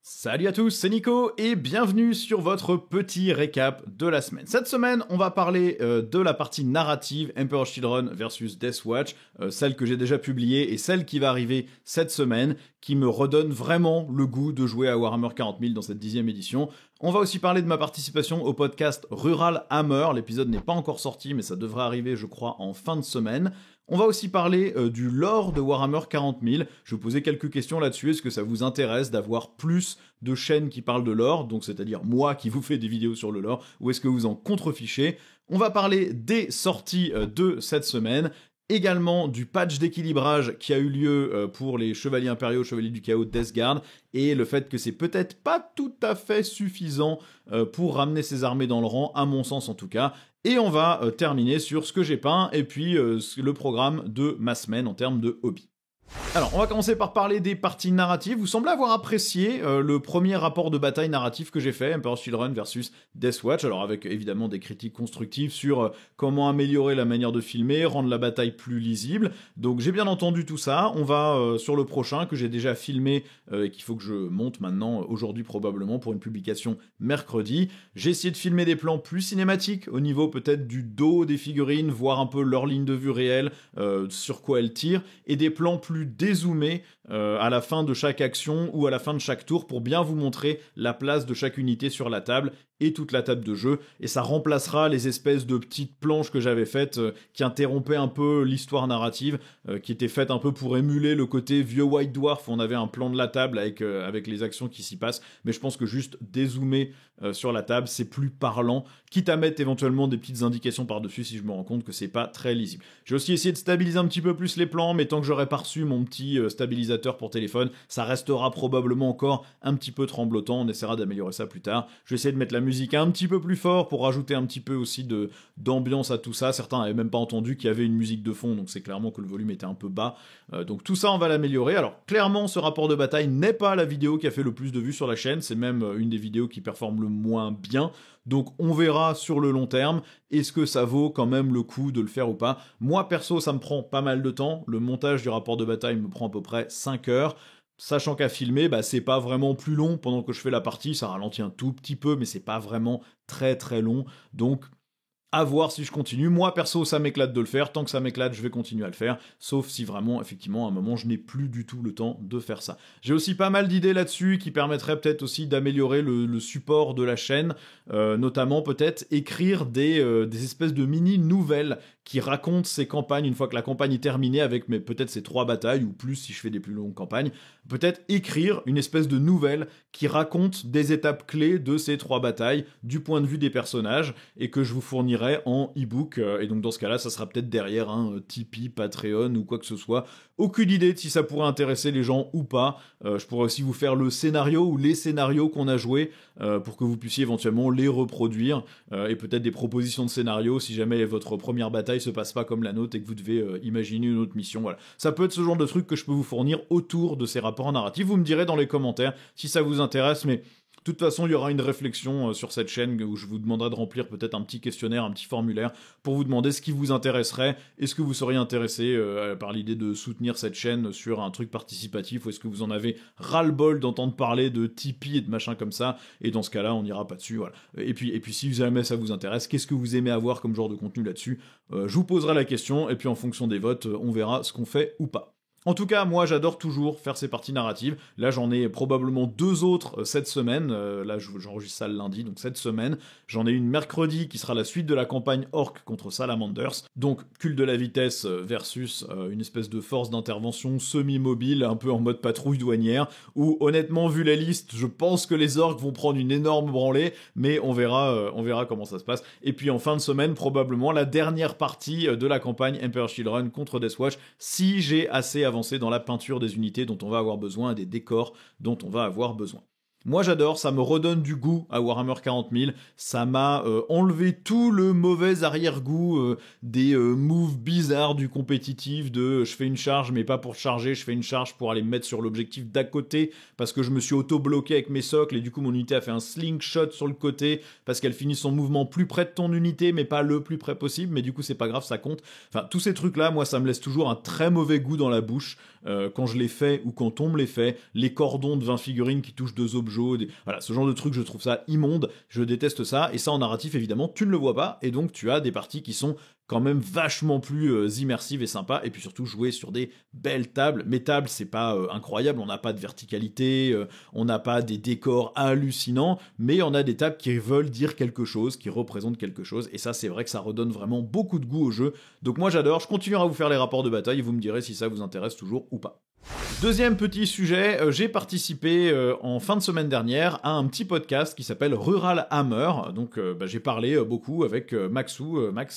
Salut à tous, c'est Nico et bienvenue sur votre petit récap de la semaine. Cette semaine, on va parler de la partie narrative Emperor's Children versus Deathwatch, celle que j'ai déjà publiée et celle qui va arriver cette semaine, qui me redonne vraiment le goût de jouer à Warhammer 40 000 dans cette 10e édition. On va aussi parler de ma participation au podcast Rural Hammer, l'épisode n'est pas encore sorti mais ça devrait arriver je crois en fin de semaine. On va aussi parler du lore de Warhammer 40 000. Je vais vous poser quelques questions là-dessus. Est-ce que ça vous intéresse d'avoir plus de chaînes qui parlent de lore, donc c'est-à-dire moi qui vous fais des vidéos sur le lore, ou est-ce que vous en contrefichez? On va parler des sorties de cette semaine, également du patch d'équilibrage qui a eu lieu pour les Chevaliers Impériaux, Chevaliers du Chaos, Death Guard, et le fait que c'est peut-être pas tout à fait suffisant pour ramener ces armées dans le rang, à mon sens en tout cas. Et on va terminer sur ce que j'ai peint, et puis le programme de ma semaine en termes de hobby. Alors, on va commencer par parler des parties narratives. Vous semblez avoir apprécié le premier rapport de bataille narratif que j'ai fait, Emperor's Children versus Deathwatch, alors avec évidemment des critiques constructives sur comment améliorer la manière de filmer, rendre la bataille plus lisible. Donc j'ai bien entendu tout ça. On va sur le prochain que j'ai déjà filmé et qu'il faut que je monte maintenant, aujourd'hui probablement, pour une publication mercredi. J'ai essayé de filmer des plans plus cinématiques, au niveau peut-être du dos des figurines, voir un peu leur ligne de vue réelle, sur quoi elles tirent, et des plans plus dézoomer à la fin de chaque action ou à la fin de chaque tour pour bien vous montrer la place de chaque unité sur la table et toute la table de jeu, et ça remplacera les espèces de petites planches que j'avais faites qui interrompaient un peu l'histoire narrative, qui étaient faites un peu pour émuler le côté vieux White Dwarf où on avait un plan de la table avec les actions qui s'y passent, mais je pense que juste dézoomer sur la table c'est plus parlant, quitte à mettre éventuellement des petites indications par-dessus si je me rends compte que c'est pas très lisible. J'ai aussi essayé de stabiliser un petit peu plus les plans, mais tant que j'aurais pas reçu mon petit stabilisateur pour téléphone, ça restera probablement encore un petit peu tremblotant, on essaiera d'améliorer ça plus tard. Je vais essayer de mettre la musique un petit peu plus fort pour rajouter un petit peu aussi d'ambiance à tout ça. Certains n'avaient même pas entendu qu'il y avait une musique de fond, donc c'est clairement que le volume était un peu bas. Donc tout ça, on va l'améliorer. Alors clairement, ce rapport de bataille n'est pas la vidéo qui a fait le plus de vues sur la chaîne, c'est même une des vidéos qui performe le moins bien. Donc on verra sur le long terme, est-ce que ça vaut quand même le coup de le faire ou pas. Moi perso, ça me prend pas mal de temps. Le montage du rapport de bataille me prend à peu près 5 heures. Sachant qu'à filmer, c'est pas vraiment plus long pendant que je fais la partie, ça ralentit un tout petit peu, mais c'est pas vraiment très très long. Donc à voir si je continue. Moi, perso, ça m'éclate de le faire. Tant que ça m'éclate, je vais continuer à le faire. Sauf si vraiment, effectivement, à un moment, je n'ai plus du tout le temps de faire ça. J'ai aussi pas mal d'idées là-dessus qui permettraient peut-être aussi d'améliorer le support de la chaîne. Notamment, peut-être, écrire des espèces de mini-nouvelles qui racontent ces campagnes une fois que la campagne est terminée avec peut-être ces 3 batailles ou plus si je fais des plus longues campagnes. Peut-être écrire une espèce de nouvelle qui raconte des étapes clés de ces 3 batailles du point de vue des personnages et que je vous fournirai en e-book, et donc dans ce cas-là, ça sera peut-être derrière un Tipeee, Patreon ou quoi que ce soit. Aucune idée de si ça pourrait intéresser les gens ou pas. Je pourrais aussi vous faire le scénario ou les scénarios qu'on a joués pour que vous puissiez éventuellement les reproduire et peut-être des propositions de scénarios si jamais votre première bataille se passe pas comme la nôtre et que vous devez imaginer une autre mission. Voilà. Ça peut être ce genre de truc que je peux vous fournir autour de ces rapports narratifs. Vous me direz dans les commentaires si ça vous intéresse, mais de toute façon, il y aura une réflexion sur cette chaîne où je vous demanderai de remplir peut-être un petit questionnaire, un petit formulaire pour vous demander ce qui vous intéresserait. Est-ce que vous seriez intéressé par l'idée de soutenir cette chaîne sur un truc participatif, ou est-ce que vous en avez ras-le-bol d'entendre parler de Tipeee et de machin comme ça? Et dans ce cas-là, on n'ira pas dessus. Voilà. Et puis si jamais ça vous intéresse, qu'est-ce que vous aimez avoir comme genre de contenu là-dessus? Je vous poserai la question et puis en fonction des votes, on verra ce qu'on fait ou pas. En tout cas, moi j'adore toujours faire ces parties narratives. Là j'en ai probablement 2 autres cette semaine. Là j'enregistre ça le lundi, donc cette semaine. J'en ai une mercredi qui sera la suite de la campagne Orc contre Salamanders. Donc culte de la vitesse versus une espèce de force d'intervention semi-mobile, un peu en mode patrouille douanière, où honnêtement vu la liste, je pense que les orcs vont prendre une énorme branlée, mais on verra comment ça se passe. Et puis en fin de semaine, probablement la dernière partie de la campagne Emperor's Children contre Deathwatch, si j'ai assez avancé dans la peinture des unités dont on va avoir besoin et des décors dont on va avoir besoin. Moi j'adore, ça me redonne du goût à Warhammer 40 000, ça m'a enlevé tout le mauvais arrière-goût des moves bizarres du compétitif, de je fais une charge mais pas pour charger, je fais une charge pour aller me mettre sur l'objectif d'à côté parce que je me suis auto-bloqué avec mes socles et du coup mon unité a fait un slingshot sur le côté parce qu'elle finit son mouvement plus près de ton unité mais pas le plus près possible, mais du coup c'est pas grave, ça compte. Enfin tous ces trucs là, moi ça me laisse toujours un très mauvais goût dans la bouche quand je les fais ou quand on me les fait, les cordons de 20 figurines qui touchent 2 objets Jojo, voilà, ce genre de truc, je trouve ça immonde, je déteste ça, et ça en narratif évidemment, tu ne le vois pas, et donc tu as des parties qui sont quand même vachement plus immersives et sympas, et puis surtout jouer sur des belles tables. Mes tables, c'est pas incroyable, on n'a pas de verticalité, on n'a pas des décors hallucinants, mais on a des tables qui veulent dire quelque chose, qui représentent quelque chose, et ça c'est vrai que ça redonne vraiment beaucoup de goût au jeu. Donc moi j'adore, je continuerai à vous faire les rapports de bataille, et vous me direz si ça vous intéresse toujours ou pas. Deuxième petit sujet, j'ai participé en fin de semaine dernière à un petit podcast qui s'appelle Rural Hammer. Donc j'ai parlé beaucoup avec Max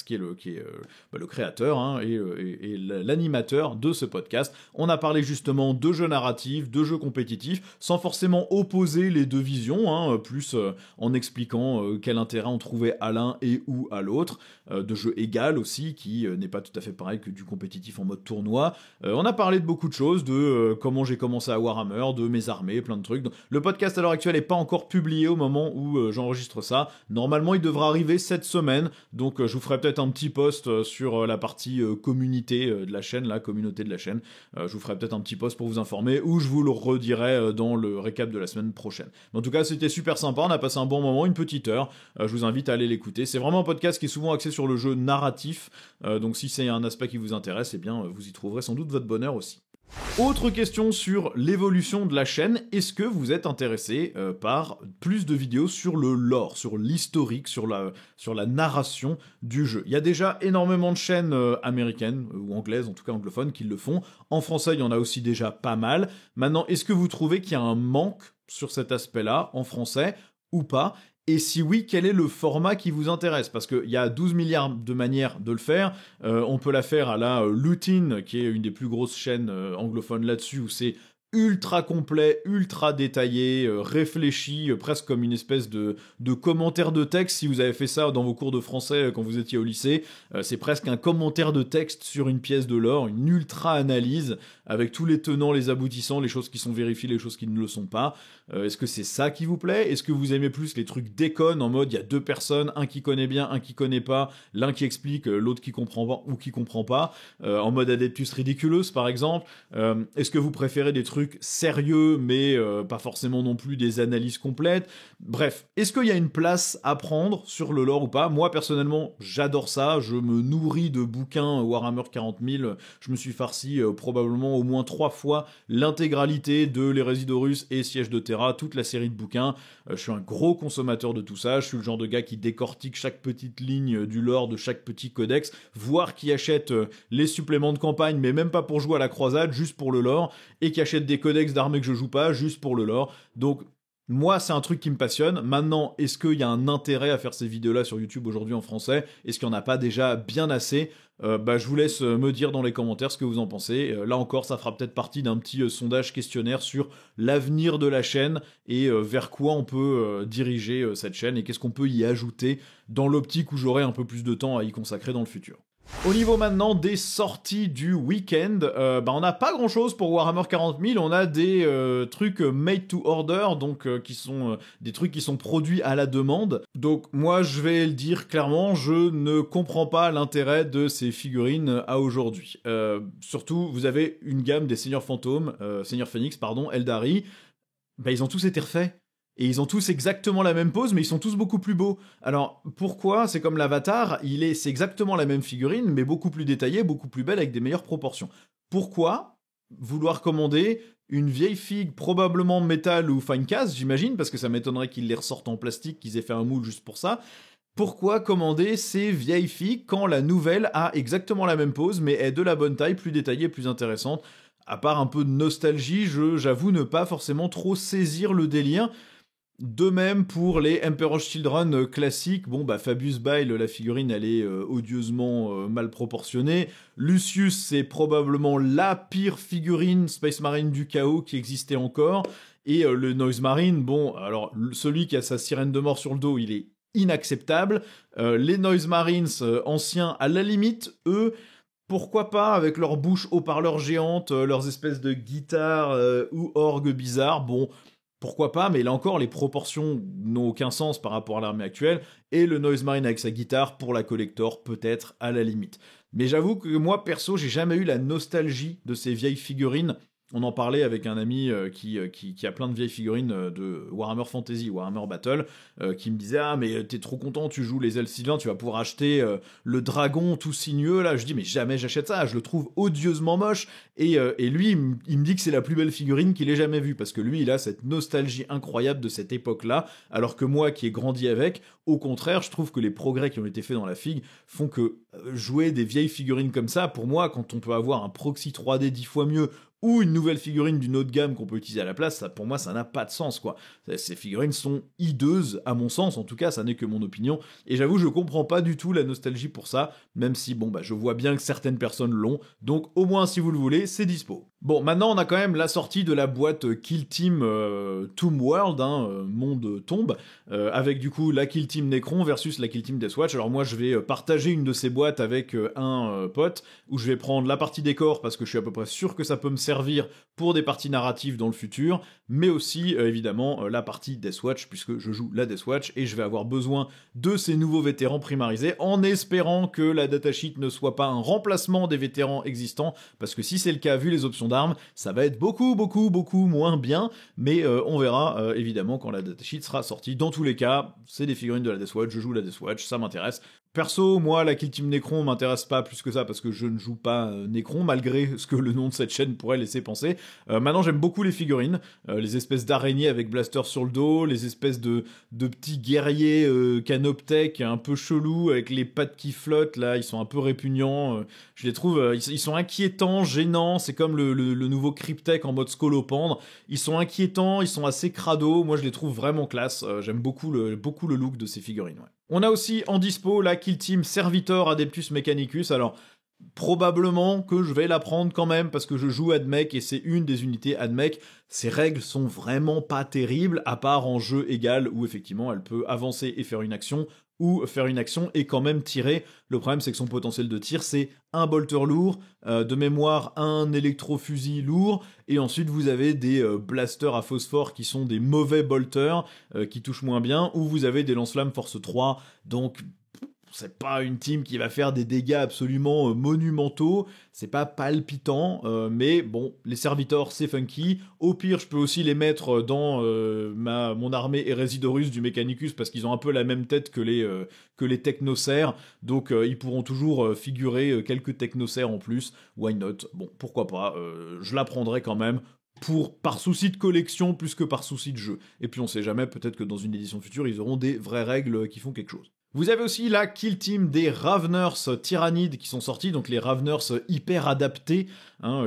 qui est le créateur hein, et l'animateur de ce podcast. On a parlé justement de jeux narratifs, de jeux compétitifs, sans forcément opposer les deux visions, hein, plus en expliquant quel intérêt on trouvait à l'un et ou à l'autre, de jeux égal aussi, qui n'est pas tout à fait pareil que du compétitif en mode tournoi. On a parlé de beaucoup de choses, de comment j'ai commencé à Warhammer, de mes armées, plein de trucs. Donc, le podcast à l'heure actuelle n'est pas encore publié au moment où j'enregistre ça. Normalement, il devra arriver cette semaine. Donc, je vous ferai peut-être un petit post sur la partie communauté de la chaîne, la communauté de la chaîne. Je vous ferai peut-être un petit post pour vous informer ou je vous le redirai dans le récap de la semaine prochaine. Mais en tout cas, c'était super sympa. On a passé un bon moment, une petite heure. Je vous invite à aller l'écouter. C'est vraiment un podcast qui est souvent axé sur le jeu narratif. Donc, si c'est un aspect qui vous intéresse, eh bien, vous y trouverez sans doute votre bonheur aussi. Autre question sur l'évolution de la chaîne, est-ce que vous êtes intéressé par plus de vidéos sur le lore, sur l'historique, sur la narration du jeu? Il y a déjà énormément de chaînes américaines, ou anglaises, en tout cas anglophones, qui le font. En français, il y en a aussi déjà pas mal. Maintenant, est-ce que vous trouvez qu'il y a un manque sur cet aspect-là, en français, ou pas? Et si oui, quel est le format qui vous intéresse? Parce qu'il y a 12 milliards de manières de le faire. On peut la faire à la Lutin, qui est une des plus grosses chaînes anglophones là-dessus, où c'est ultra complet, ultra détaillé, réfléchi, presque comme une espèce de commentaire de texte. Si vous avez fait ça dans vos cours de français quand vous étiez au lycée, c'est presque un commentaire de texte sur une pièce de lore, une ultra analyse, avec tous les tenants, les aboutissants, les choses qui sont vérifiées, les choses qui ne le sont pas. Est-ce que c'est ça qui vous plaît? Est-ce que vous aimez plus les trucs déconnes, en mode il y a deux personnes, un qui connaît bien, un qui connaît pas, l'un qui explique, l'autre qui comprend pas ou qui comprend pas, en mode Adeptus Ridiculous par exemple? Est-ce que vous préférez des trucs sérieux mais pas forcément non plus des analyses complètes? Bref, est-ce qu'il y a une place à prendre sur le lore ou pas? Moi personnellement j'adore ça, je me nourris de bouquins Warhammer 40 000, je me suis farci probablement au moins 3 fois l'intégralité de l'Hérésie d'Horus et Siège de Terra, toute la série de bouquins. Je suis un gros consommateur de tout ça, je suis le genre de gars qui décortique chaque petite ligne du lore de chaque petit codex, voire qui achète les suppléments de campagne, mais même pas pour jouer à la croisade, juste pour le lore, et qui achète des codex d'armées que je joue pas, juste pour le lore. Donc moi, c'est un truc qui me passionne. Maintenant, est-ce qu'il y a un intérêt à faire ces vidéos-là sur YouTube aujourd'hui en français? Est-ce qu'il n'y en a pas déjà bien assez? Je vous laisse me dire dans les commentaires ce que vous en pensez. Là encore, ça fera peut-être partie d'un petit sondage questionnaire sur l'avenir de la chaîne et vers quoi on peut diriger cette chaîne et qu'est-ce qu'on peut y ajouter dans l'optique où j'aurai un peu plus de temps à y consacrer dans le futur. Au niveau maintenant des sorties du week-end, on n'a pas grand-chose pour Warhammer 40 000, on a des trucs made to order, donc qui sont des trucs qui sont produits à la demande. Donc moi je vais le dire clairement, je ne comprends pas l'intérêt de ces figurines à aujourd'hui. Surtout, vous avez une gamme des Seigneurs Fantômes, Seigneur Phoenix, pardon, Eldari, ils ont tous été refaits. Et ils ont tous exactement la même pose, mais ils sont tous beaucoup plus beaux. Alors, pourquoi? C'est comme l'Avatar, c'est exactement la même figurine, mais beaucoup plus détaillée, beaucoup plus belle, avec des meilleures proportions. Pourquoi vouloir commander une vieille figue, probablement métal ou fine cast, j'imagine, parce que ça m'étonnerait qu'ils les ressortent en plastique, qu'ils aient fait un moule juste pour ça. Pourquoi commander ces vieilles figues quand la nouvelle a exactement la même pose, mais est de la bonne taille, plus détaillée, plus intéressante? À part un peu de nostalgie, j'avoue ne pas forcément trop saisir le délire. De même pour les Emperor's Children classiques, Fabius Bile, la figurine, elle est odieusement mal proportionnée. Lucius, c'est probablement la pire figurine Space Marine du chaos qui existait encore. Et le Noise Marine, alors celui qui a sa sirène de mort sur le dos, il est inacceptable. Les Noise Marines anciens, à la limite, eux, pourquoi pas avec leurs bouches haut-parleurs géantes, leurs espèces de guitares ou orgues bizarres, pourquoi pas, mais là encore, les proportions n'ont aucun sens par rapport à l'armée actuelle, et le Noise Marine avec sa guitare, pour la collector, peut-être à la limite. Mais j'avoue que moi, perso, j'ai jamais eu la nostalgie de ces vieilles figurines. On en parlait avec un ami qui a plein de vieilles figurines de Warhammer Fantasy, Warhammer Battle, qui me disait « Ah, mais t'es trop content, tu joues les Elves-Sylvains, tu vas pouvoir acheter le dragon tout sinueux, là. » Je dis « Mais jamais j'achète ça, je le trouve odieusement moche. » Et lui, il me dit que c'est la plus belle figurine qu'il ait jamais vue, parce que lui, il a cette nostalgie incroyable de cette époque-là, alors que moi, qui ai grandi avec, au contraire, je trouve que les progrès qui ont été faits dans la figue font que jouer des vieilles figurines comme ça, pour moi, quand on peut avoir un proxy 3D 10 fois mieux, ou une nouvelle figurine d'une autre gamme qu'on peut utiliser à la place, ça, pour moi, ça n'a pas de sens, quoi. Ces figurines sont hideuses, à mon sens, en tout cas, ça n'est que mon opinion, et j'avoue, je comprends pas du tout la nostalgie pour ça, même si, bon, bah, je vois bien que certaines personnes l'ont, donc au moins, si vous le voulez, c'est dispo. Bon, maintenant, on a quand même la sortie de la boîte Kill Team Tomb World, monde tombe, avec du coup la Kill Team Necron versus la Kill Team Deathwatch. Alors moi, je vais partager une de ces boîtes avec un pote, où je vais prendre la partie décor, parce que je suis à peu près sûr que ça peut me servir pour des parties narratives dans le futur, mais aussi, évidemment, la partie Deathwatch, puisque je joue la Deathwatch, et je vais avoir besoin de ces nouveaux vétérans primarisés, en espérant que la datasheet ne soit pas un remplacement des vétérans existants, parce que si c'est le cas, vu les options d'armes, ça va être beaucoup moins bien, mais on verra évidemment quand la datasheet sera sortie. Dans tous les cas, c'est des figurines de la Deathwatch, je joue la Deathwatch, ça m'intéresse. Perso, moi, la Kill Team Necron m'intéresse pas plus que ça parce que je ne joue pas Necron, malgré ce que le nom de cette chaîne pourrait laisser penser. Maintenant, j'aime beaucoup les figurines, les espèces d'araignées avec blaster sur le dos, les espèces de petits guerriers canoptech un peu chelous avec les pattes qui flottent, là, ils sont un peu répugnants. Je les trouve, ils sont inquiétants, gênants, c'est comme le nouveau Cryptek en mode scolopendre. Ils sont inquiétants, ils sont assez crado, moi je les trouve vraiment classe, j'aime beaucoup le look de ces figurines, ouais. On a aussi en dispo la Kill Team Servitor Adeptus Mechanicus. Alors, probablement que je vais la prendre quand même parce que je joue Admech et c'est une des unités Admech. Ses règles sont vraiment pas terribles, à part en jeu égal où effectivement elle peut avancer et faire une action, ou faire une action et quand même tirer. Le problème, c'est que son potentiel de tir, c'est un bolter lourd, de mémoire un électrofusil lourd, et ensuite vous avez des blasters à phosphore qui sont des mauvais bolters, qui touchent moins bien, ou vous avez des lance-flammes force 3, donc c'est pas une team qui va faire des dégâts absolument monumentaux, c'est pas palpitant, mais bon, les servitors c'est funky. Au pire, je peux aussi les mettre dans mon armée Hérésidorus du Mechanicus parce qu'ils ont un peu la même tête que les technocères, donc ils pourront toujours figurer quelques technocères en plus. Why not? Bon, pourquoi pas, je la prendrai quand même. Par souci de collection plus que par souci de jeu. Et puis on sait jamais, peut-être que dans une édition future, ils auront des vraies règles qui font quelque chose. Vous avez aussi la Kill Team des Raveners Tyrannides qui sont sortis, donc les Raveners hyper adaptés,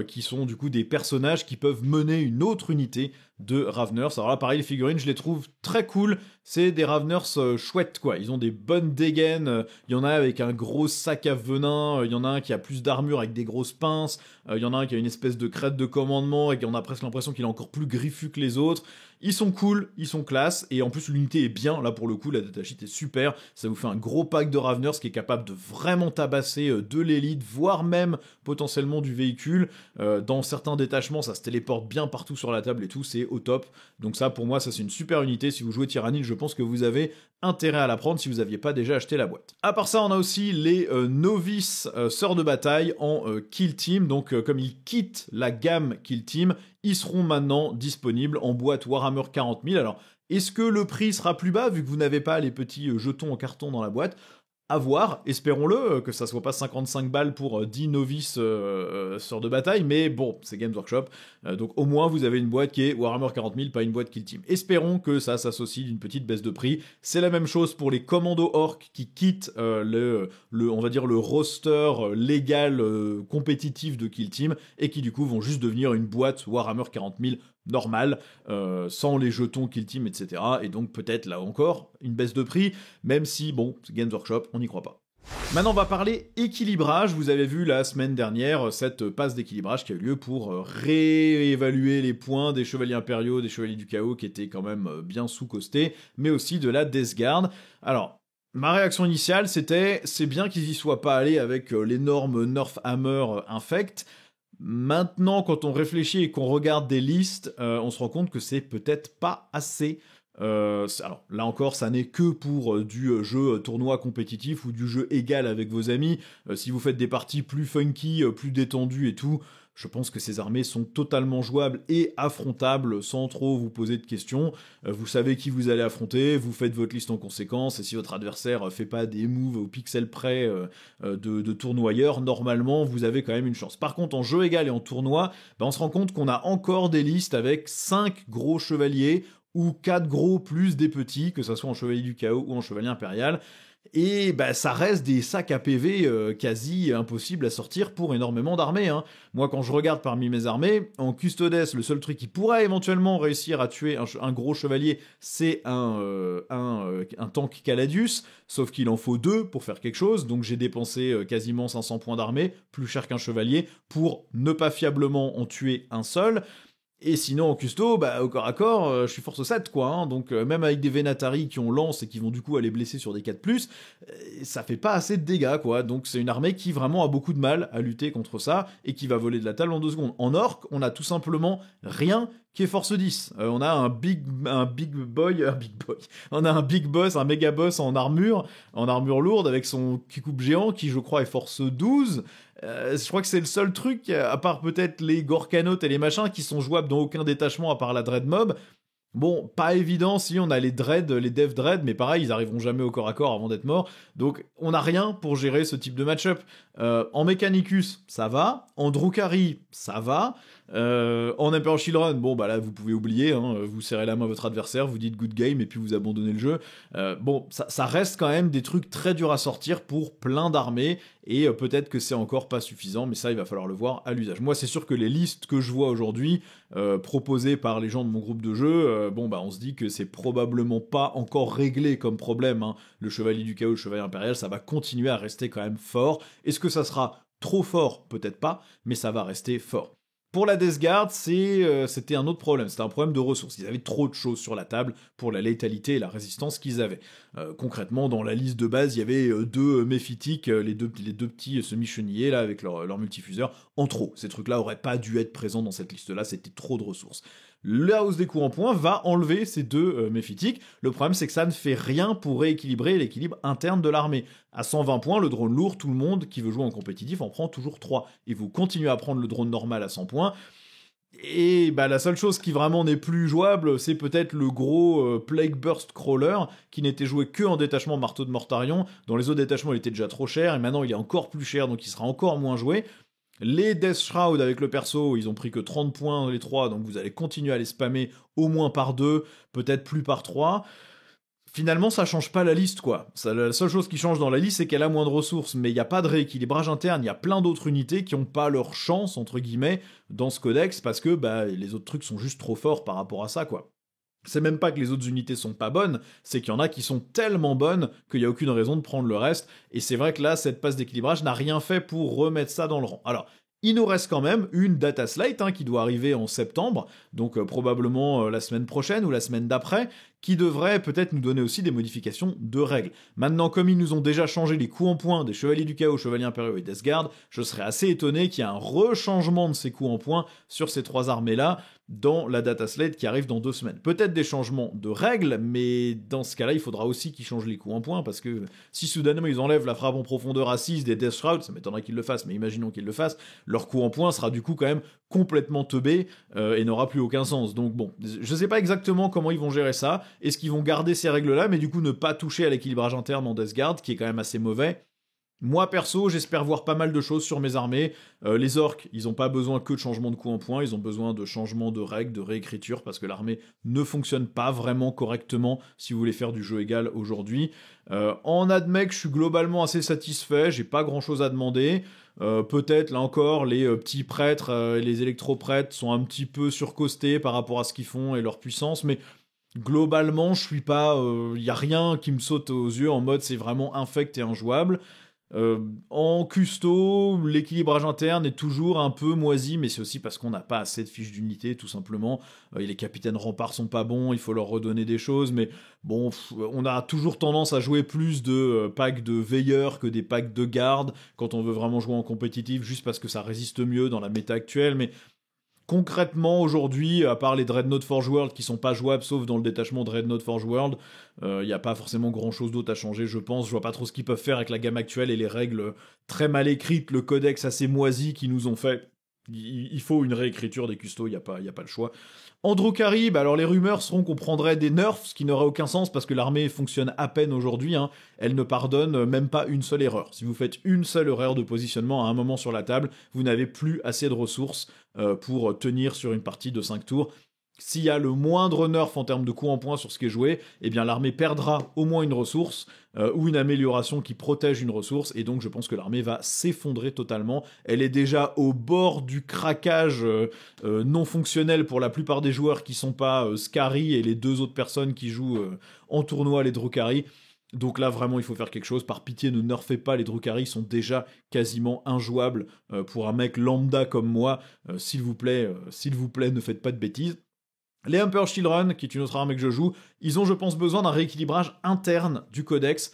qui sont du coup des personnages qui peuvent mener une autre unité de Raveners. Alors là, pareil, les figurines, je les trouve très cool. C'est des Raveners chouettes, quoi. Ils ont des bonnes dégaines. Il y en a avec un gros sac à venin. Il y en a un qui a plus d'armure avec des grosses pinces. Il y en a un qui a une espèce de crête de commandement et qui en a presque l'impression qu'il est encore plus griffu que les autres. Ils sont cool, ils sont classe, et en plus l'unité est bien, là pour le coup, la datasheet est super, ça vous fait un gros pack de Raveners qui est capable de vraiment tabasser de l'élite, voire même potentiellement du véhicule. Dans certains détachements, ça se téléporte bien partout sur la table et tout, c'est au top. Donc ça, pour moi, ça c'est une super unité. Si vous jouez Tyrannide, je pense que vous avez intérêt à la prendre si vous n'aviez pas déjà acheté la boîte. À part ça, on a aussi les novices sœurs de bataille en Kill Team, donc comme ils quittent la gamme Kill Team, ils seront maintenant disponibles en boîte Warhammer 40 000. Alors, est-ce que le prix sera plus bas vu que vous n'avez pas les petits jetons en carton dans la boîte ? À voir, espérons-le, que ça soit pas 55 balles pour 10 novices sœurs de bataille, mais bon, c'est Games Workshop, donc au moins vous avez une boîte qui est Warhammer 40 000, pas une boîte Kill Team. Espérons que ça s'associe d'une petite baisse de prix. C'est la même chose pour les commandos orques qui quittent on va dire le roster légal compétitif de Kill Team, et qui du coup vont juste devenir une boîte Warhammer 40 000 normale, sans les jetons Kill Team, etc. Et donc peut-être là encore une baisse de prix, même si bon, c'est Games Workshop, on n'y croit pas. Maintenant, on va parler équilibrage. Vous avez vu la semaine dernière cette passe d'équilibrage qui a eu lieu pour réévaluer les points des chevaliers impériaux, des chevaliers du chaos qui étaient quand même bien sous-costés, mais aussi de la Death Guard. Alors, ma réaction initiale, c'était c'est bien qu'ils y soient pas allés avec l'énorme Nerf Hammer Infect. Maintenant, quand on réfléchit et qu'on regarde des listes, on se rend compte que c'est peut-être pas assez. Alors là encore, ça n'est que pour du jeu tournoi compétitif ou du jeu égal avec vos amis. Si vous faites des parties plus funky, plus détendues et tout, je pense que ces armées sont totalement jouables et affrontables sans trop vous poser de questions. Vous savez qui vous allez affronter, vous faites votre liste en conséquence, et si votre adversaire fait pas des moves au pixel près de tournoyeur, normalement vous avez quand même une chance. Par contre, en jeu égal et en tournoi, on se rend compte qu'on a encore des listes avec 5 gros chevaliers ou 4 gros plus des petits, que ce soit en chevalier du chaos ou en chevalier impérial. Et ça reste des sacs à PV quasi impossibles à sortir pour énormément d'armées. Moi, quand je regarde parmi mes armées, en Custodes, le seul truc qui pourrait éventuellement réussir à tuer un gros chevalier, c'est un tank Caladius, sauf qu'il en faut 2 pour faire quelque chose, donc j'ai dépensé quasiment 500 points d'armée, plus cher qu'un chevalier, pour ne pas fiablement en tuer un seul. Et sinon, en custo, au corps à corps, je suis force 7, quoi. Donc, même avec des Venatari qui ont lance et qui vont du coup aller blesser sur des 4+, ça fait pas assez de dégâts, quoi. Donc, c'est une armée qui vraiment a beaucoup de mal à lutter contre ça et qui va voler de la table en 2 secondes. En orc, on a tout simplement rien qui est force 10. On a un big boss, un méga boss en armure lourde avec son qui-coupe géant qui, je crois, est force 12. Je crois que c'est le seul truc, à part peut-être les Gorkanautes et les machins, qui sont jouables dans aucun détachement à part la Dread Mob. Bon, pas évident si on a les Dev Dread, mais pareil, ils arriveront jamais au corps à corps avant d'être morts. Donc, on n'a rien pour gérer ce type de match-up. En Mechanicus, ça va. En Drukhari, ça va. En Emperor Children, là, vous pouvez oublier. Vous serrez la main à votre adversaire, vous dites good game, et puis vous abandonnez le jeu. Ça reste quand même des trucs très durs à sortir pour plein d'armées, et peut-être que c'est encore pas suffisant, mais ça, il va falloir le voir à l'usage. Moi, c'est sûr que les listes que je vois aujourd'hui, proposées par les gens de mon groupe de jeu, on se dit que c'est probablement pas encore réglé comme problème. Le chevalier du chaos, le chevalier impérial, ça va continuer à rester quand même fort. Est-ce que ça sera trop fort? Peut-être pas, mais ça va rester fort. Pour la Death Guard, c'était un autre problème. C'était un problème de ressources. Ils avaient trop de choses sur la table pour la létalité et la résistance qu'ils avaient. Concrètement, dans la liste de base, il y avait 2 méphytiques, les deux petits semi-chenillés là, avec leur multifuseur, en trop. Ces trucs-là auraient pas dû être présents dans cette liste-là, c'était trop de ressources. La hausse des coûts en points va enlever ces 2 méphytiques. Le problème, c'est que ça ne fait rien pour rééquilibrer l'équilibre interne de l'armée. À 120 points, le drone lourd, tout le monde qui veut jouer en compétitif en prend toujours 3. Et vous continuez à prendre le drone normal à 100 points. Et la seule chose qui vraiment n'est plus jouable, c'est peut-être le gros Plague Burst Crawler, qui n'était joué que en détachement Marteau de Mortarion. Dans les autres détachements, il était déjà trop cher, et maintenant il est encore plus cher, donc il sera encore moins joué. Les Death Shroud avec le perso, ils ont pris que 30 points les 3, donc vous allez continuer à les spammer au moins par 2, peut-être plus par 3. Finalement, ça change pas la liste, quoi. La seule chose qui change dans la liste, c'est qu'elle a moins de ressources, mais il n'y a pas de rééquilibrage interne, il y a plein d'autres unités qui n'ont pas leur chance, entre guillemets, dans ce codex, parce que les autres trucs sont juste trop forts par rapport à ça, quoi. C'est même pas que les autres unités sont pas bonnes, c'est qu'il y en a qui sont tellement bonnes qu'il n'y a aucune raison de prendre le reste, et c'est vrai que là, cette passe d'équilibrage n'a rien fait pour remettre ça dans le rang. Alors, il nous reste quand même une data slate qui doit arriver en septembre, donc probablement la semaine prochaine ou la semaine d'après, qui devrait peut-être nous donner aussi des modifications de règles. Maintenant, comme ils nous ont déjà changé les coups en points des Chevaliers du Chaos, Chevaliers Impériaux et Death Guard, je serais assez étonné qu'il y ait un rechangement de ces coups en points sur ces 3 armées-là dans la data slate qui arrive dans 2 semaines. Peut-être des changements de règles, mais dans ce cas-là, il faudra aussi qu'ils changent les coups en points, parce que si soudainement ils enlèvent la frappe en profondeur à 6 des Death Shroud, ça m'étonnerait qu'ils le fassent, mais imaginons qu'ils le fassent, leur coup en points sera du coup quand même complètement teubé et n'aura plus aucun sens. Donc je sais pas exactement comment ils vont gérer ça. Est-ce qu'ils vont garder ces règles-là, mais du coup ne pas toucher à l'équilibrage interne en Death Guard, qui est quand même assez mauvais? Moi, perso, j'espère voir pas mal de choses sur mes armées. Les orques, ils ont pas besoin que de changement de coup en points, ils ont besoin de changement de règles, de réécriture, parce que l'armée ne fonctionne pas vraiment correctement si vous voulez faire du jeu égal aujourd'hui. En admec, je suis globalement assez satisfait, j'ai pas grand-chose à demander. Peut-être, là encore, les petits prêtres et les électro-prêtres sont un petit peu surcostés par rapport à ce qu'ils font et leur puissance, mais globalement, je suis pas... y a rien qui me saute aux yeux en mode c'est vraiment infect et injouable. En custo, l'équilibrage interne est toujours un peu moisi, mais c'est aussi parce qu'on n'a pas assez de fiches d'unité, tout simplement. Les capitaines remparts sont pas bons, il faut leur redonner des choses, mais bon, on a toujours tendance à jouer plus de packs de veilleurs que des packs de garde quand on veut vraiment jouer en compétitif, juste parce que ça résiste mieux dans la méta actuelle, mais concrètement, aujourd'hui, à part les Dreadnought Forge World qui sont pas jouables sauf dans le détachement Dreadnought Forge World, il n'y a pas forcément grand chose d'autre à changer, je pense. Je vois pas trop ce qu'ils peuvent faire avec la gamme actuelle et les règles très mal écrites, le codex assez moisi qu'ils nous ont fait Il faut une réécriture des custos, il n'y a pas le choix. En Drukhari, alors les rumeurs seront qu'on prendrait des nerfs, ce qui n'aurait aucun sens parce que l'armée fonctionne à peine aujourd'hui, hein. Elle ne pardonne même pas une seule erreur. Si vous faites une seule erreur de positionnement à un moment sur la table, vous n'avez plus assez de ressources pour tenir sur une partie de 5 tours. S'il y a le moindre nerf en termes de coups en point sur ce qui est joué, eh bien l'armée perdra au moins une ressource ou une amélioration qui protège une ressource, et donc je pense que l'armée va s'effondrer totalement. Elle est déjà au bord du craquage non fonctionnel pour la plupart des joueurs qui sont pas Scary et les 2 autres personnes qui jouent en tournoi les Drukhari. Donc là, vraiment, il faut faire quelque chose. Par pitié, ne nerfez pas les Drukhari, ils sont déjà quasiment injouables pour un mec lambda comme moi. S'il vous plaît, ne faites pas de bêtises. Les Emperor Children, qui est une autre armée que je joue, ils ont, je pense, besoin d'un rééquilibrage interne du codex,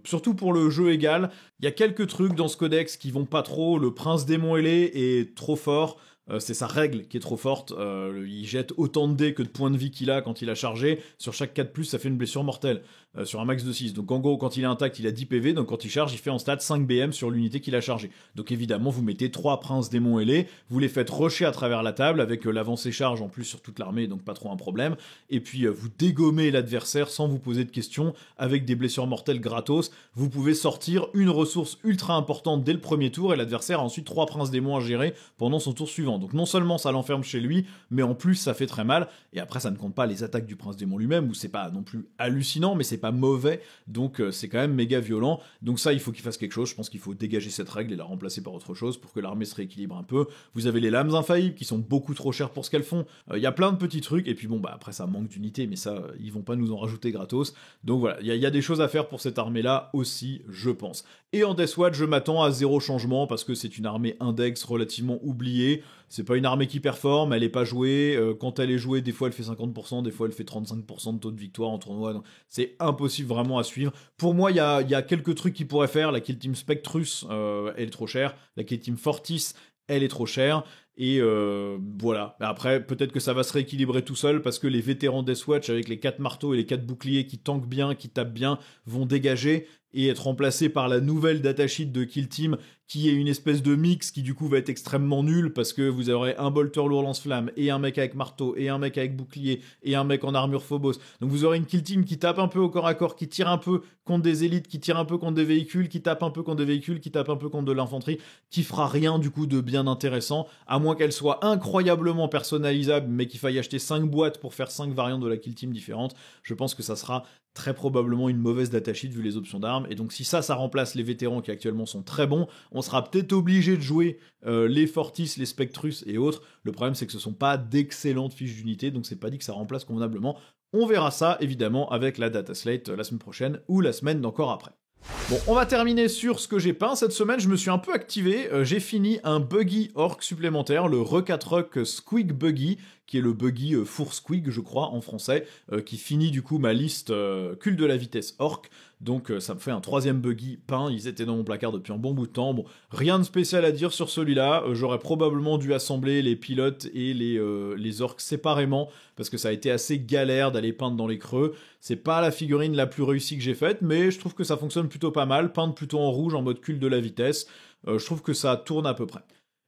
surtout pour le jeu égal. Il y a quelques trucs dans ce codex qui vont pas trop. Le prince démon ailé est trop fort. C'est sa règle qui est trop forte. Il jette autant de dés que de points de vie qu'il a quand il a chargé. Sur chaque 4+, ça fait une blessure mortelle. Sur un max de 6. Donc en gros, quand il est intact, il a 10 PV. Donc quand il charge, il fait en stat 5 BM sur l'unité qu'il a chargée. Donc évidemment, vous mettez 3 princes démons ailés. Vous les faites rusher à travers la table avec l'avancée charge en plus sur toute l'armée. Donc pas trop un problème. Et puis vous dégommez l'adversaire sans vous poser de questions. Avec des blessures mortelles gratos. Vous pouvez sortir une ressource ultra importante dès le premier tour. Et l'adversaire a ensuite 3 princes démons à gérer pendant son tour suivant. Donc non seulement ça l'enferme chez lui, mais en plus ça fait très mal. Et après ça ne compte pas les attaques du prince démon lui-même, où c'est pas non plus hallucinant, mais c'est pas mauvais, donc c'est quand même méga violent. Donc ça, il faut qu'il fasse quelque chose. Je pense qu'il faut dégager cette règle et la remplacer par autre chose pour que l'armée se rééquilibre un peu. Vous avez les lames infaillibles qui sont beaucoup trop chères pour ce qu'elles font. Il y a plein de petits trucs, et puis bon, après ça manque d'unités, mais ça, ils vont pas nous en rajouter gratos. Donc voilà, il y a des choses à faire pour cette armée-là aussi, je pense. Et en Deathwatch, je m'attends à 0 changement parce que c'est une armée index relativement oubliée. C'est pas une armée qui performe, elle est pas jouée. Quand elle est jouée, des fois elle fait 50%, des fois elle fait 35% de taux de victoire en tournoi. Donc c'est impossible vraiment à suivre. Pour moi, il y a quelques trucs qu'ils pourraient faire. La Kill Team Spectrus, elle est trop chère. La Kill Team Fortis, elle est trop chère. Et voilà. Après, peut-être que ça va se rééquilibrer tout seul parce que les vétérans Deathwatch avec les 4 marteaux et les 4 boucliers qui tankent bien, qui tapent bien, vont dégager et être remplacés par la nouvelle datasheet de Kill Team qui est une espèce de mix qui du coup va être extrêmement nul parce que vous aurez un bolter lourd lance-flamme et un mec avec marteau et un mec avec bouclier et un mec en armure Phobos. Donc vous aurez une Kill Team qui tape un peu au corps à corps, qui tire un peu contre des élites, qui tire un peu contre des véhicules, qui tape un peu contre des véhicules, qui tape un peu contre de l'infanterie, qui fera rien du coup de bien intéressant, à moins qu'elle soit incroyablement personnalisable mais qu'il faille acheter 5 boîtes pour faire 5 variantes de la Kill Team différentes. Je pense que ça sera très probablement une mauvaise datasheet vu les options d'armes. Et donc si ça remplace les vétérans qui actuellement sont très bons, on sera peut-être obligé de jouer les Fortis, les Spectrus et autres. Le problème c'est que ce sont pas d'excellentes fiches d'unité, donc c'est pas dit que ça remplace convenablement. On verra ça évidemment avec la data slate la semaine prochaine ou la semaine d'encore après. Bon, on va terminer sur ce que j'ai peint. Cette semaine, je me suis un peu activé. J'ai fini un buggy orc supplémentaire, le Rukatruk Squig Buggy, qui est le buggy four squig, je crois, en français, qui finit du coup ma liste culte de la vitesse orc. Donc ça me fait un 3e buggy peint. Ils étaient dans mon placard depuis un bon bout de temps. Bon, rien de spécial à dire sur celui-là. J'aurais probablement dû assembler les pilotes et les orcs séparément, parce que ça a été assez galère d'aller peindre dans les creux. C'est pas la figurine la plus réussie que j'ai faite, mais je trouve que ça fonctionne plutôt pas mal. Peindre plutôt en rouge, en mode culte de la vitesse. Je trouve que ça tourne à peu près.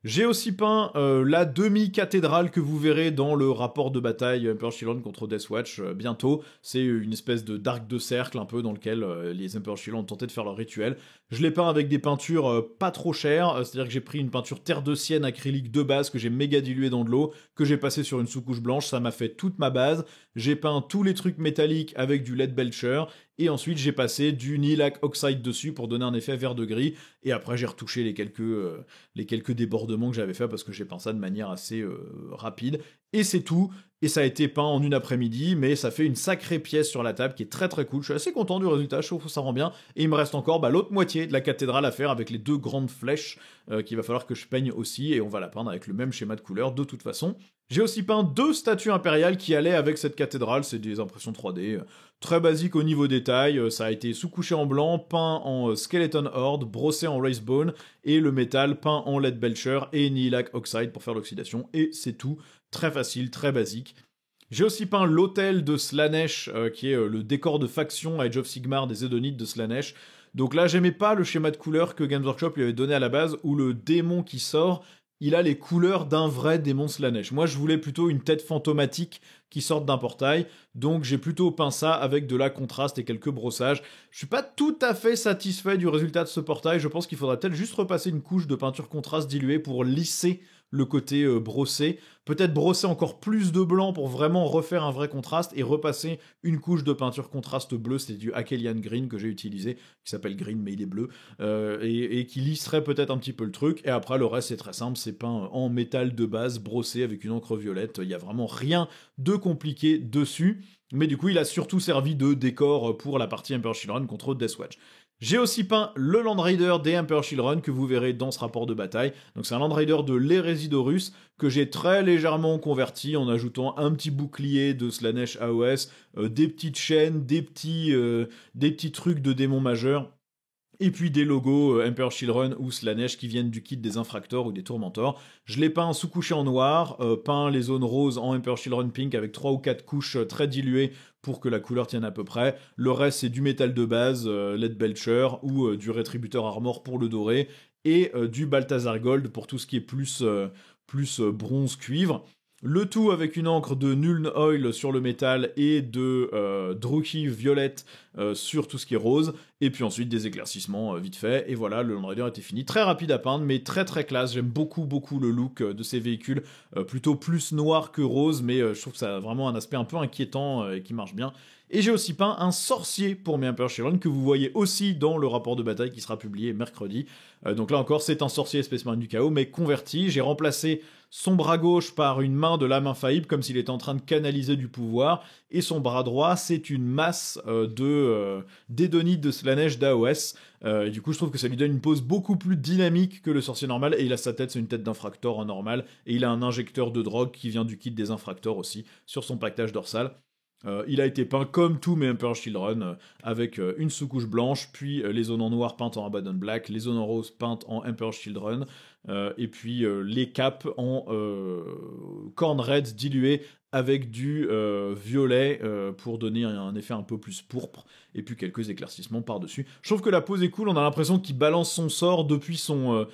J'ai aussi peint la demi-cathédrale que vous verrez dans le rapport de bataille Emperor Children contre Deathwatch bientôt. C'est une espèce d'arc de cercle un peu dans lequel les Emperor Children ont tenté de faire leur rituel. Je l'ai peint avec des peintures pas trop chères, c'est-à-dire que j'ai pris une peinture terre de sienne acrylique de base que j'ai méga diluée dans de l'eau, que j'ai passé sur une sous-couche blanche, ça m'a fait toute ma base. J'ai peint tous les trucs métalliques avec du LED Belcher, et ensuite j'ai passé du Nihilakh Oxide dessus pour donner un effet vert de gris, et après j'ai retouché les quelques débordements que j'avais fait parce que j'ai peint ça de manière assez rapide, et c'est tout. Et ça a été peint en une après-midi, mais ça fait une sacrée pièce sur la table qui est très très cool. Je suis assez content du résultat, je trouve que ça rend bien. Et il me reste encore l'autre moitié de la cathédrale à faire avec les 2 grandes flèches qu'il va falloir que je peigne aussi, et on va la peindre avec le même schéma de couleur de toute façon. J'ai aussi peint 2 statues impériales qui allaient avec cette cathédrale, c'est des impressions 3D, très basiques au niveau détail, ça a été sous-couché en blanc, peint en Skeleton Horde, brossé en Wraithbone, et le métal peint en LED Belcher et Nihilakh Oxide pour faire l'oxydation, et c'est tout. Très facile, très basique. J'ai aussi peint l'hôtel de Slaanesh, qui est le décor de faction à Age of Sigmar des Zedonites de Slaanesh. Donc là, j'aimais pas le schéma de couleur que Games Workshop lui avait donné à la base, où le démon qui sort il a les couleurs d'un vrai démon Slanesh. Moi, je voulais plutôt une tête fantomatique qui sorte d'un portail, donc j'ai plutôt peint ça avec de la contraste et quelques brossages. Je suis pas tout à fait satisfait du résultat de ce portail, je pense qu'il faudrait peut-être juste repasser une couche de peinture contraste diluée pour lisser le côté brossé, peut-être brosser encore plus de blanc pour vraiment refaire un vrai contraste et repasser une couche de peinture contraste bleu, c'est du Akelian Green que j'ai utilisé, qui s'appelle Green mais il est bleu, et qui lisserait peut-être un petit peu le truc, et après le reste c'est très simple, c'est peint en métal de base, brossé avec une encre violette, il y a vraiment rien de compliqué dessus, mais du coup il a surtout servi de décor pour la partie Emperor Children contre Deathwatch. J'ai aussi peint le Land Raider des Emperor Children que vous verrez dans ce rapport de bataille. Donc c'est un Land Raider de l'Hérésie d'Horus que j'ai très légèrement converti en ajoutant un petit bouclier de Slanesh AOS, des petites chaînes, des petits trucs de démons majeurs. Et puis des logos Emperor Children ou Slanesh qui viennent du kit des Infractors ou des Tourmentors. Je l'ai peint sous-couché en noir, peint les zones roses en Emperor Children Pink avec 3 ou 4 couches très diluées pour que la couleur tienne à peu près. Le reste c'est du métal de base, LED Belcher ou du Rétributeur Armor pour le doré et du Balthazar Gold pour tout ce qui est plus bronze cuivre. Le tout avec une encre de Nuln Oil sur le métal et de Druchii violette sur tout ce qui est rose. Et puis ensuite des éclaircissements vite fait. Et voilà, le Land Raider était fini. Très rapide à peindre, mais très très classe. J'aime beaucoup le look de ces véhicules. Plutôt plus noir que rose, mais je trouve que ça a vraiment un aspect un peu inquiétant et qui marche bien. Et j'ai aussi peint un sorcier pour mes Emperor Children que vous voyez aussi dans le rapport de bataille qui sera publié mercredi. Donc là encore, c'est un sorcier Space Marine du Chaos, mais converti. J'ai remplacé son bras gauche par une main de l'âme infaillible, comme s'il était en train de canaliser du pouvoir, et son bras droit, c'est une masse d'édonite de Slanesh d'AOS. Et du coup, je trouve que ça lui donne une pose beaucoup plus dynamique que le sorcier normal, et il a sa tête, c'est une tête d'infractor en normal, et il a un injecteur de drogue qui vient du kit des infractors aussi, sur son pactage dorsal. Il a été peint comme tous mes Emperor Children, avec une sous-couche blanche, puis les zones en noir peintes en Abaddon Black, les zones en rose peintes en Emperor Children, et puis les capes en corn red dilué avec du violet pour donner un effet un peu plus pourpre, et puis quelques éclaircissements par-dessus. Je trouve que la pose est cool, on a l'impression qu'il balance son sort depuis son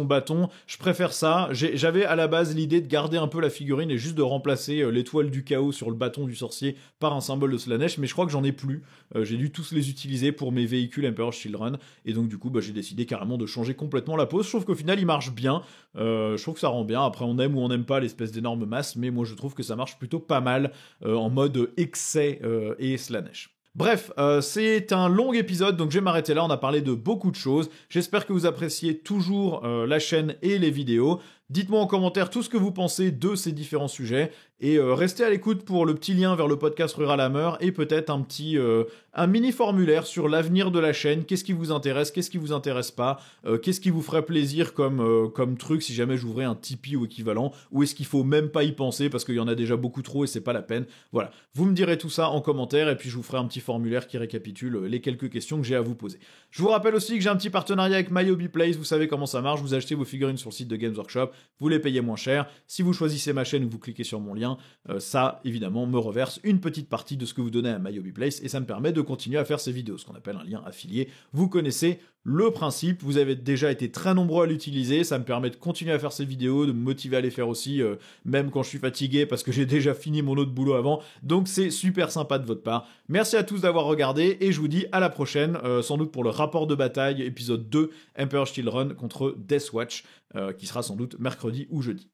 bâton. Je préfère ça. J'avais à la base l'idée de garder un peu la figurine et juste de remplacer l'étoile du chaos sur le bâton du sorcier par un symbole de Slanesh, mais je crois que j'en ai plus. J'ai dû tous les utiliser pour mes véhicules Emperor Children, et donc du coup j'ai décidé carrément de changer complètement la pose. Je trouve qu'au final il marche bien, je trouve que ça rend bien. Après on aime ou on n'aime pas l'espèce d'énorme masse, mais moi je trouve que ça marche plutôt pas mal en mode excès et Slanesh. Bref, c'est un long épisode, donc je vais m'arrêter là, on a parlé de beaucoup de choses. J'espère que vous appréciez toujours la chaîne et les vidéos. Dites-moi en commentaire tout ce que vous pensez de ces différents sujets, et restez à l'écoute pour le petit lien vers le podcast Rural Hammer, et peut-être un mini formulaire sur l'avenir de la chaîne. Qu'est-ce qui vous intéresse, qu'est-ce qui vous intéresse pas, qu'est-ce qui vous ferait plaisir comme truc si jamais j'ouvrais un Tipeee ou équivalent, ou est-ce qu'il faut même pas y penser parce qu'il y en a déjà beaucoup trop et c'est pas la peine. Voilà, vous me direz tout ça en commentaire, et puis je vous ferai un petit formulaire qui récapitule les quelques questions que j'ai à vous poser. Je vous rappelle aussi que j'ai un petit partenariat avec MyHobbyPlace, vous savez comment ça marche, vous achetez vos figurines sur le site de Games Workshop, vous les payez moins cher. Si vous choisissez ma chaîne ou vous cliquez sur mon lien, ça, évidemment, me reverse une petite partie de ce que vous donnez à MyHobbyPlace, et ça me permet de continuer à faire ces vidéos, ce qu'on appelle un lien affilié. Vous connaissez le principe, vous avez déjà été très nombreux à l'utiliser, ça me permet de continuer à faire ces vidéos, de me motiver à les faire aussi, même quand je suis fatigué, parce que j'ai déjà fini mon autre boulot avant, donc c'est super sympa de votre part. Merci à tous d'avoir regardé, et je vous dis à la prochaine, sans doute pour le rapport de bataille, épisode 2, Emperor Children contre Deathwatch, qui sera sans doute mercredi ou jeudi.